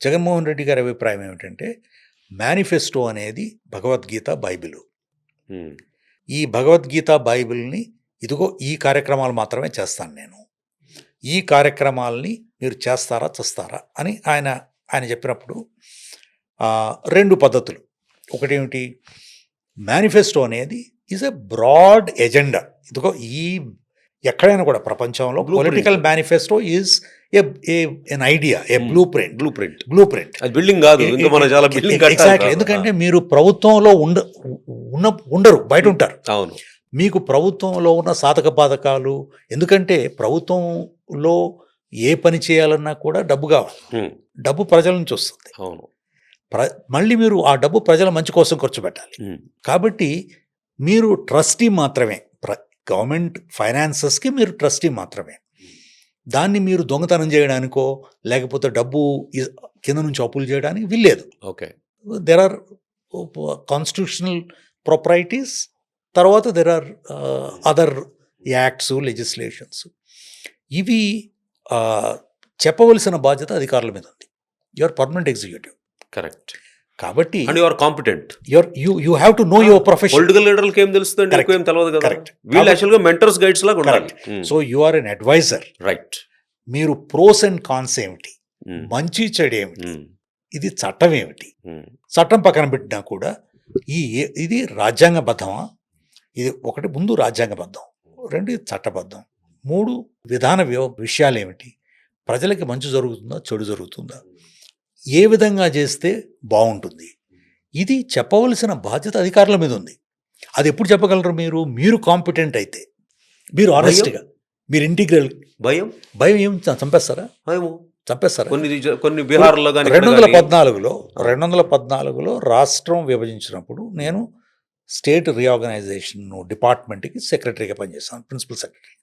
జగన్మోహన్ రెడ్డి గారి అభిప్రాయం ఏమిటంటే మేనిఫెస్టో అనేది భగవద్గీత బైబిలు. ఈ భగవద్గీత బైబిల్ని ఇదిగో ఈ కార్యక్రమాలు మాత్రమే చేస్తాను నేను, ఈ కార్యక్రమాలని మీరు చేస్తారా చస్తారా అని ఆయన చెప్పినప్పుడు 2 పద్ధతులు. ఒకటేమిటి, మేనిఫెస్టో అనేది ఈజ్ ఎ బ్రాడ్ ఎజెండా. ఇదిగో ఈ ఎక్కడైనా కూడా ప్రపంచంలో political manifesto is an idea, A blue print. Building కాదు, ఎగ్జాక్ట్లీ. ఎందుకంటే మీరు ప్రభుత్వంలో ఉండరు, బయట ఉంటారు. అవును, మీకు ప్రభుత్వంలో ఉన్న సాధక బాధకాలు, ఎందుకంటే ప్రభుత్వంలో ఏ పని చేయాలన్నా కూడా డబ్బు కావాలి, డబ్బు ప్రజల నుంచి వస్తుంది. అవును, మళ్ళీ మీరు ఆ డబ్బు ప్రజల మంచి కోసం ఖర్చు పెట్టాలి. కాబట్టి మీరు ట్రస్టీ మాత్రమే, గవర్నమెంట్ ఫైనాన్సెస్కి మీరు ట్రస్టీ మాత్రమే. దాన్ని మీరు దొంగతనం చేయడానికో లేకపోతే డబ్బు కింద నుంచి అప్పులు చేయడానికి వీల్లేదు. Okay, there are constitutional proprieties, తర్వాత there are other acts, legislations. ఇవి చెప్పవలసిన బాధ్యత అధికారుల మీద ఉంది. Your permanent executive. కరెక్ట్. కాబట్టి and you are competent. You have to know your profession. Political లీడర్లకు ఏం తెలుస్తుంది, ఎక్కువ ఏం తెలియదు కదా. కరెక్ట్. వీళ్ళు యాక్చువల్గా మెంటర్స్, గైడ్స్ లాగా ఉండాలి. So you are an advisor. Right. మీరు ప్రోస్ అండ్ కాన్స్ ఏమిటి, మంచి చెడు ఏమిటి, ఇది చట్టం ఏమిటి, చట్టం పక్కన పెట్టినా కూడా ఇది రాజ్యాంగబద్ధమా, ఇది ఒకటి ముందు రాజ్యాంగబద్ధం, 2 ఇది చట్టబద్ధం, 3 విధాన విషయాలు ఏమిటి, ప్రజలకి మంచి జరుగుతుందా చెడు జరుగుతుందా, ఏ విధంగా చేస్తే బాగుంటుంది, ఇది చెప్పవలసిన బాధ్యత అధికారుల మీద ఉంది. అది ఎప్పుడు చెప్పగలరు మీరు కాంపిటెంట్ అయితే, మీరు ఆనెస్ట్గా, మీరు ఇంటిగ్రల్. భయం ఏం చంపేస్తారా? కొన్ని బిహార్లో 2014లో రాష్ట్రం విభజించినప్పుడు నేను స్టేట్ రీఆర్గనైజేషన్ డిపార్ట్మెంట్కి సెక్రటరీగా పనిచేస్తాను, ప్రిన్సిపల్ సెక్రటరీ.